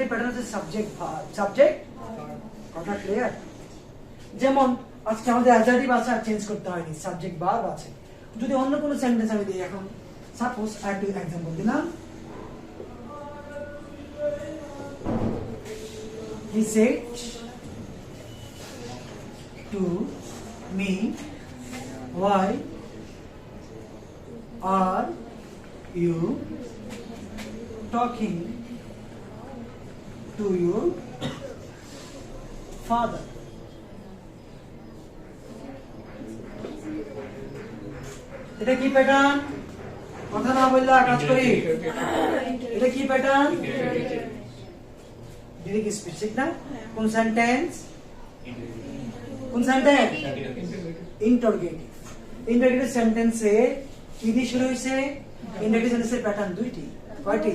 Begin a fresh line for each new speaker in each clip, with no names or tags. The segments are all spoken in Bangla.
অক্সিলারি প্যাটার্ন হচ্ছে সাবজেক্ট ভার্ব সাবজেক্ট কথা ক্লিয়ার যেমন আজকে আমাদের অ্যাডজেক্টিভ আছে আর চেঞ্জ করতে হয়নি সাবজেক্ট ভার্ব আছে যদি অন্য কোনো সেন্টেন্স আমি দিই এখন সাপোজ একটা एग्जांपल দিলাম he said to me why are you talking to your father এটা কি প্যাটার্ন কথা না বললা কাজ করি এটা কি প্যাটার্ন ডিরেক্ট স্পিচ ঠিক না কোন সেন্টেন্স ইন্টারোগেটিভ ইন্টারোগেটিভ সেন্টেন্সে কি দিয়ে শুরু হইছে ইন্টারোগেটিভ সেন্টেন্সের প্যাটার্ন দুইটি কয়টি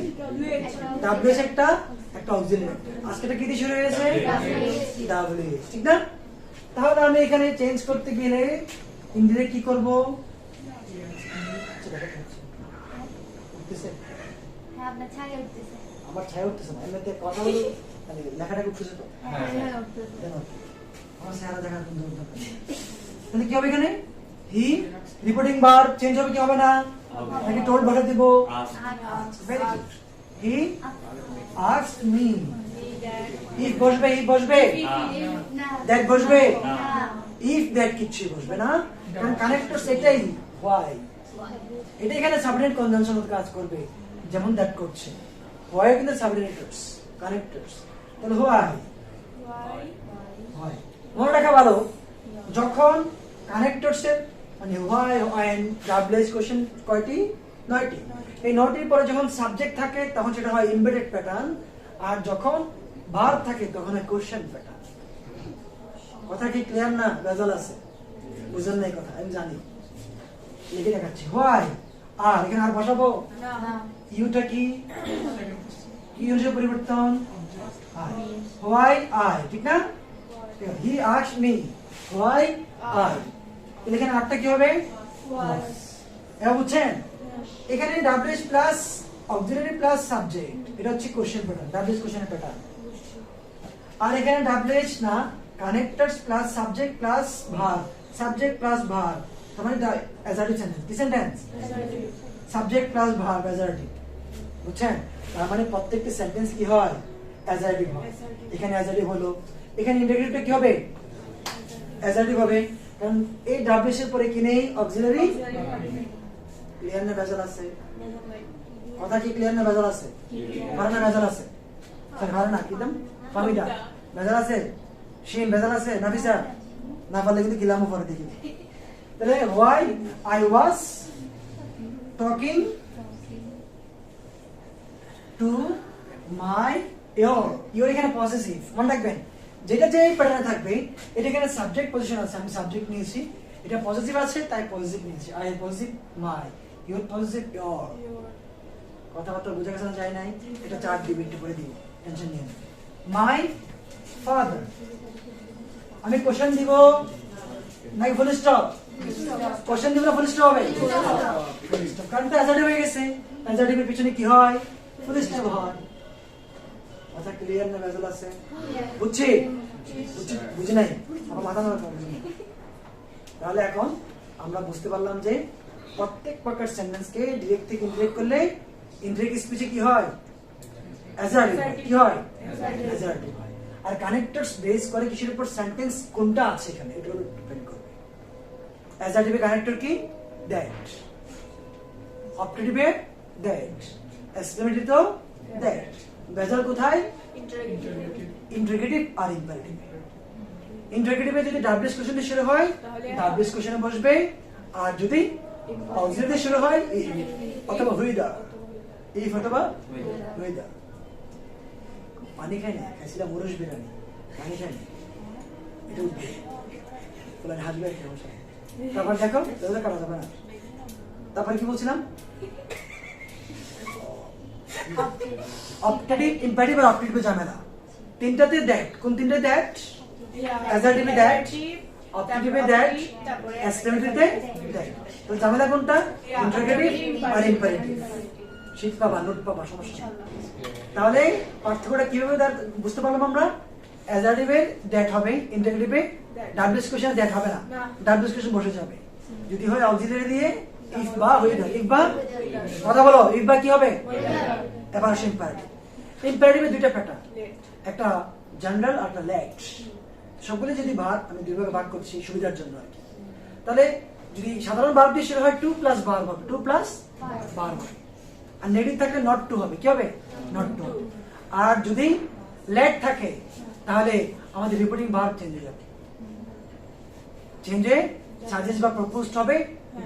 ডাব্লিউএস একটা অক্সিলারি আজকেটা কি দিয়ে শুরু হয়েছে ডাব্লিউএস ঠিক না তাহলে আমি এখানে চেঞ্জ করতে গেলে ইনডিরেক্ট কি করব আমার ছায়া উঠতেছে না এমনিতে কথা বলি মানে লেখাটা উঠতেছে তো আমার ছায়া দেখা তাহলে কি হবে এখানে হি রিপোর্টিং বার চেঞ্জ হবে কি হবে না নাকি টোল্ড ভাষা দিব very good he asked me if বসবে that বসবে if that কিছু বসবে না কারণ কানেক্টর সেটাই why এটা এখানে সাবঅর্ডিনেট কনজাংশন কাজ করবে যেমন দ্যাট করছে why কিন্তু সাবঅর্ডিনেটরস কানেক্টরস তাহলে why মনে রাখা ভালো যখন কানেক্টরস এর মানে why and ডাব্লিউএস কোশ্চেন কয়টি 9টি এই 9টির পরে যখন সাবজেক্ট থাকে তখন সেটা হয় এমবেডেড প্যাটার্ন আর যখন ভার্ব থাকে তখন হয় কোশ্চেন প্যাটার্ন কথা কি ক্লিয়ার না ভেজাল আছে বুঝেন নাই কথা আমি জানি লিখে দেখাচ্ছি why আর এখানে আর বসাবো না ইউটা কি ইউর পরিবর্তন why I ঠিক না he asked me why I এখানে আরটা কি হবে was এটা বুঝছেন এখানে W S plus auxiliary plus subject এটা হচ্ছে কোশ্চেন প্যাটার্ন ডাব্লিউএস কোশ্চেনের প্যাটার্ন আর এখানে ডাব্লিউএস না connectors plus subject plus verb subject plus verb মানে অ্যাজার্টিভ সেন্টেন্স কি sentence subject plus verb assertive বুঝছেন তার মানে প্রত্যেকটা সেন্টেন্স কি হয় অ্যাজার্টিভ হয় এখানে অ্যাজার্টিভ হলো এখানে ইন্টারোগেটিভটা কি হবে অ্যাজার্টিভ হবে কারণ এই ডাব্লিউএস এর পরে কি নেই অক্সিলারি ক্লিয়ার না ভেজাল আছে কথা কি ক্লিয়ার না ভেজাল আছে কারণ না ভেজাল আছে স্যার কারণ না কিদম ফামিদা ভেজাল আছে শিন ভেজাল আছে নাফিসা না পারলে কিন্তু কিলামও পরে দেখি তাহলে why I was talking to my your এখানে পজিটিভ মনে রাখবেন যেটা যে প্যাটার্নে থাকবে এটা এখানে সাবজেক্ট পজিশন আছে আমি সাবজেক্ট নিয়েছি এটা পজিটিভ আছে তাই পজিটিভ নিয়েছি I positive my your positive your কথাবার্তা বুঝা গেছে না যায় নাই এটা চার্ট দিবেন একটু করে দিই টেনশন নিয়ে my father আমি কোশ্চেন দিব নাকি ফুল স্টপ কোশ্চেন দিব না ফুল স্টপ হবে ফুল স্টপ কারণ তো অ্যাজার্টিভ হয়ে গেছে অ্যাজার্টিভের পিছনে কি হয় ফুল স্টপ হয় আচ্ছা ক্লিয়ার না ভেজাল আছে বুঝছি বুঝি নাই আমার মাথা না তাহলে এখন আমরা বুঝতে পারলাম যে প্রত্যেক প্রকার সেন্টেন্সকে ডিরেক্ট থেকে ইনডিরেক্ট করলে ইনডিরেক্ট স্পিচে কি হয় অ্যাজার্টিভ কি হয় অ্যাজার্টিভ হয় আর কানেক্টরস বেস করে কিসের উপর সেন্টেন্স কোনটা আছে এখানে এটার উপর ডিপেন্ড করবে অ্যাজার্টিভের কানেক্টর কি দ্যাট অপটেটিভে দ্যাট এক্সক্লেমেটরি তো দ্যাট ভেজাল কোথায় ইন্টারোগেটিভ আর ইম্পারেটিভ ইন্টারোগেটিভে যদি ডাব্লিউএস কোশ্চেন দিয়ে শুরু হয় ডাব্লিউএস কোশ্চেনে বসবে আর যদি অক্সিলারি দিয়ে শুরু হয় অথবা হুইদা ইফ অথবা হুইদা পানি খাই না খাইছিলাম মুরুশ বিরিয়ানি পানি খাই না এটা উঠবে বলেন হাজবে তারপর দেখো তাহলে কাটা যাবে না তারপরে কি বলছিলাম অপটেটিভ ইম্পারেটিভ আর অপটেটিভ ঝামেলা তিনটাতে দ্যাট কোন তিনটা দ্যাট অ্যাজার্টিভে দ্যাট অপটেটিভে দ্যাট এক্সক্লেমেটরিতে দ্যাট তো ঝামেলা কোনটা ইন্টারোগেটিভ আর ইম্পারেটিভ শীত পাবা নোট পাবা সমস্যা তাহলে পার্থক্যটা কিভাবে বুঝতে পারলাম আমরা? অ্যাজারটিভে দ্যাট হবে, ইন্টারগেটিভে ডাব্লিউএস কোশ্চেন দ্যাট হবে না, ডাব্লিউএস কোশ্চেন বসে যাবে। যদি হয় অক্সিলারি দিয়ে ইফ বা ওয়েদার, ইফ বা কথা বলো, ইফ বা কি হবে? এবার আসে ইম্পারেটিভ। ইম্পারেটিভে দুইটা প্যাটার্ন, একটা জেনারেল আর একটা লেট। সবগুলো যদি ভাগ, আমি দুই ভাগে ভাগ করছি সুবিধার জন্য আর কি। তাহলে যদি সাধারণ ভার্ব দিয়ে শুরু হয় 2 প্লাস ভার্ব হবে, 2 প্লাস ভার্ব হবে। আর নেগেটিভ থাকলে নট টু হবে, কি হবে? Not to. আর যদি লেট থাকে তাহলে আমাদের রিপিটিং ভার্ব চেঞ্জ হয়ে যাবে, চেঞ্জে সাজেস্ট বা প্রপোজড হবে,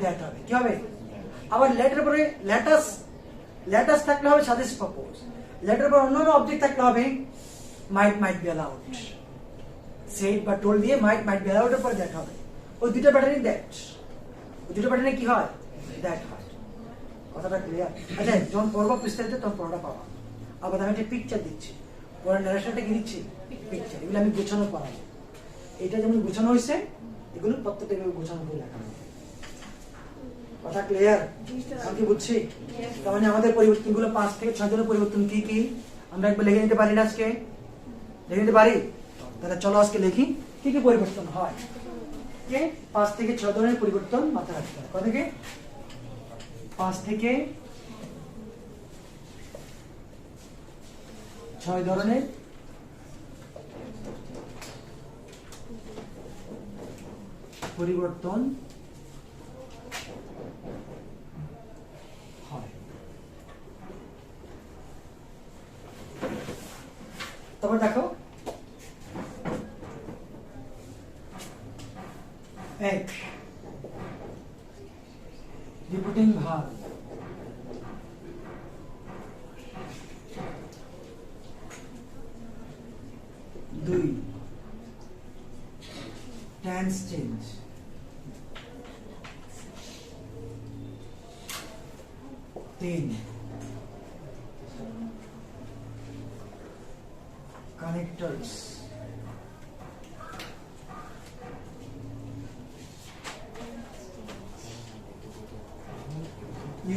দ্যাট হবে, কি হবে? আবার লেটের পরে লেটাস থাকলে হবে সাজেস্ট প্রপোজ, লেটের পর অন্য অবজেক্ট থাকলে হবে মাইট বি অ্যালাউড। সেড বা টোল দিয়ে মাইট বি অ্যালাউড এর পরে দ্যাট হবে। ওই দুটো প্যাটার্নই দ্যাট, ওই দুটো প্যাটার্নে কি হয়? দ্যাট হয়। কথাটা ক্লিয়ার? আচ্ছা, যখন পড়বো বিস্তারিত তখন পড়াটা পাবা। আবার আমি একটা পিকচার দিচ্ছি, পড়ার ন্যারেশনটা কি দিচ্ছি? পিকচার। এগুলো আমি গোছানো পড়াবো। এটা যেমন গোছানো হয়েছে, এগুলো প্রত্যেকটা গোছানো করে লেখা হবে। কথা ক্লিয়ার? আমি কি বুঝছি? তার মানে আমাদের পরিবর্তনগুলো 5 থেকে 6 জনের পরিবর্তন কি কি আমরা একবার লিখে নিতে পারি না? আজকে লিখে নিতে পারি? তাহলে চলো আজকে লিখি কি কি পরিবর্তন হয়। 5 থেকে 6 ধরনের পরিবর্তন মাথায় রাখতে হবে। কত থেকে? 5 থেকে 6 ধরনের পরিবর্তন হয়। তারপর দেখো, 1 repeating verb, 2 tense change, 3 connectors, 4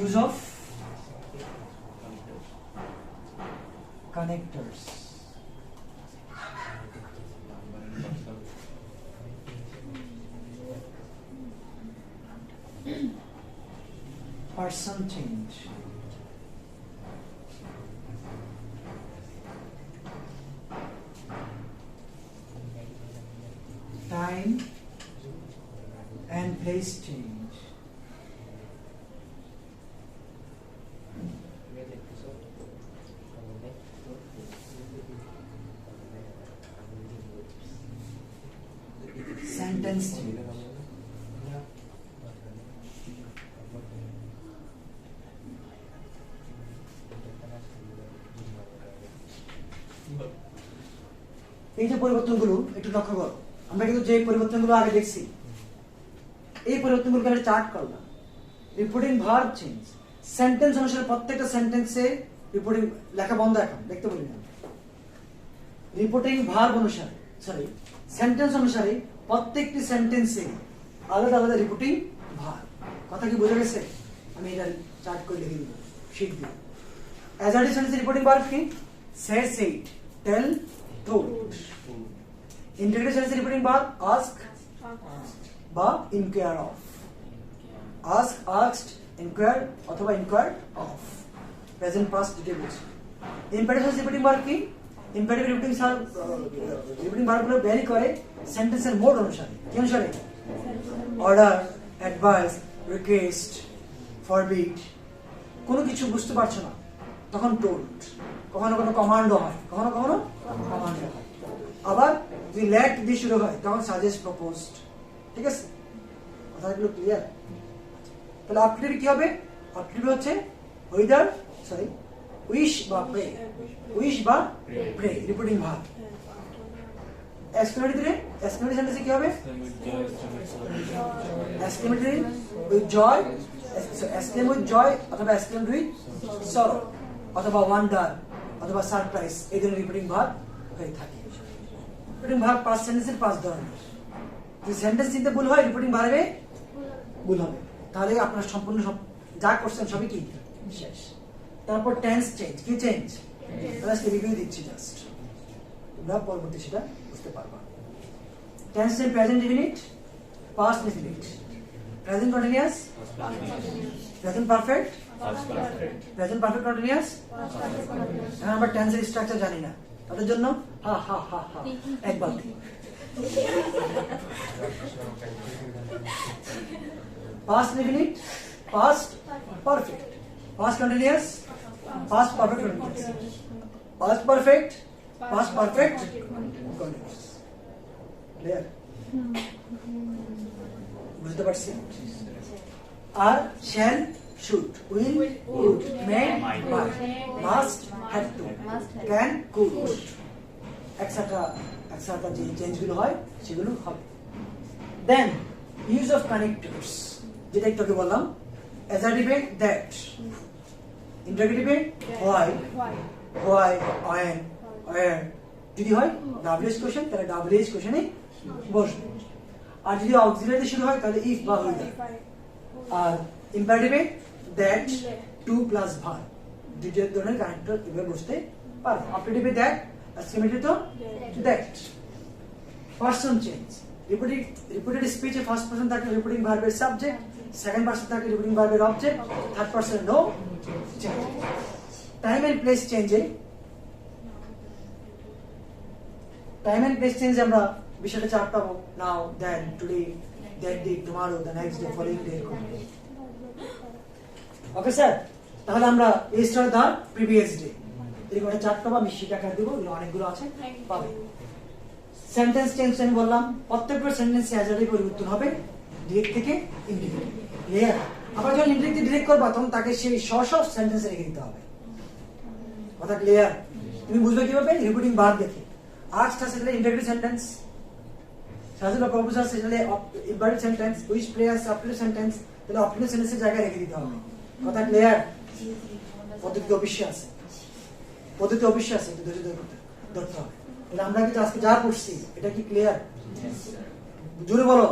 use of connectors, 5 person change, 6 time and place change, 7 sentence change, এই যে পরিবর্তনগুলো একটু লক্ষ্য করো। আমরা কিন্তু যে পরিবর্তনগুলো আগে দেখছি, এই পরিবর্তনগুলোকে আমরা চার্ট করলাম। রিপিটিং ভার্ব চেঞ্জ, সেন্টেন্স অনুসারে প্রত্যেকটা সেন্টেন্সে রিপিটিং লেখা বন্ধ, এখন দেখতে বলি না। রিপিটিং ভার্ব অনুসারে, সরি, সেন্টেন্স অনুসারে প্রত্যেকটি সেন্টেন্সে আলাদা আলাদা রিপিটিং ভার্ব। কথা কি বোঝা গেছে? আমি এটা চার্ট করে লিখে দিব, শিট দিব। অ্যাজার্টিভ সেন্টেন্সে রিপিটিং ভার্ব কি? সে, সেড, টেল, told. Interrogative sentence repeating verb ask বা inquire of, ask, asked, inquired অথবা inquired of, present past details. Imperative sentence repeating verb কি? Imperative repeating verb গুলো ভ্যারি করে সেন্টেন্সের মোড অনুসারে। কি অনুসারে? Order, advice, request, forbid. কোনো কিছু বুঝতে পারছো না তখন টোল্ড। কখনো কখনো কমান্ডও হয়, কখনো কখনো কমান্ডও হয়। আবার যদি লেট দিয়ে শুরু হয় তখন সাজেস্ট, প্রপোজড। ঠিক আছে? কথাগুলো ক্লিয়ার? তাহলে অপটিভ কি হবে? অপটিভ হচ্ছে ওয়েদার, সরি, উইশ বা প্রে, উইশ বা প্রে, রিপিটিং ভার্ব। এক্সক্লেমেটরি সেন্টেন্সে কি হবে? Exclamatory with joy, exclaim with joy অথবা এক্সক্লেম উইথ সরো অথবা ওয়ান্ডার অথবা সারপ্রাইজ, এই ধরনের রিপিটিং ভার্ব হয়ে থাকে। রিপিটিং ভার্ব 5 সেন্টেন্সের 5 ধরনের। যদি সেন্টেন্স চিনতে ভুল হয়, রিপিটিং ভার্বে ভুল হবে, তাহলে আপনার সম্পূর্ণ সব যা করছেন সবই কি শেষ। তারপর টেন্স চেঞ্জ। কি চেঞ্জ? তাহলে আজকে রিভিউ দিচ্ছি জাস্ট, তোমরা পরবর্তী সেটা বুঝতে পারবা। টেন্স এর present indefinite, past indefinite, present continuous, present perfect, present perfect continuous. এখন আমরা টেন্সের স্ট্রাকচার জানি না, তাদের জন্য হা হা হা হা একবার past indefinite, past perfect, past continuous, past perfect continuous, past perfect, past perfect continuous. Clear? বুঝতে পারছি? আর shall, should, will, would, may, might, must, have to, can, could, etc. etc. যে চেঞ্জগুলো হয় সেগুলো হবে। Then use of connectors, যেটা একটু আগে বললাম, assertive that, interrogative why, when, where, যদি হয় WH কোশ্চেন তাহলে WH কোশ্চেনে বসবে, আর যদি অক্সিলারি শুরু হয় তাহলে if বা whether, R imperative that, to plus verb, দ্বিতীয় ধরনের কানেক্টর এভাবে বসতে পারে। operative that, exclamative তো that। person change, repeated speech A first person থাকে repeating verb এর subject, second person থাকে repeating verb এর object, third person no change। time and place change এ আমরা বিষয়টা চার্ট পাবো, now, then, today, that day, tomorrow, the next day, following day। Okay sir, তাহলে আমরা এই স্টার দা প্রিভিয়াস ডে এরকম একটা চার্ট পাবো, আমি সেটা কাট দেবো, অনেকগুলো আছে পাবে। সেন্টেন্স চেঞ্জ আমি বললাম, প্রত্যেকটা সেন্টেন্সে অ্যাডজেক্টিভ পরিবর্তন হবে ডিরেক্ট থেকে ইনডিরেক্ট। ক্লিয়ার? আবার যখন ইনডিরেক্ট ডিরেক্ট করবা তখন তাকে সেই সব সেন্টেন্সে রেখে দিতে হবে। কথা ক্লিয়ার? তুমি বুঝবে কিভাবে? রিপিটিং ভার্ব দেখে। আস্কড আছে তাহলে ইন্টারোগেটিভ সেন্টেন্স, সাজেস্ট বা প্রপোজ আছে তাহলে ইম্পারেটিভ সেন্টেন্স, উইচ প্লে আছে অপটিভ সেন্টেন্স, তাহলে অপটিভ সেন্টেন্সের জায়গায় রেখে দিতে হবে। কথা ক্লিয়ার? পদ্ধতি অবশ্যই আছে, একটু ধৈর্য ধরতে হবে। তাহলে আমরা কি আজকে যা পড়ছি এটা কি ক্লিয়ার? জোরে বলো।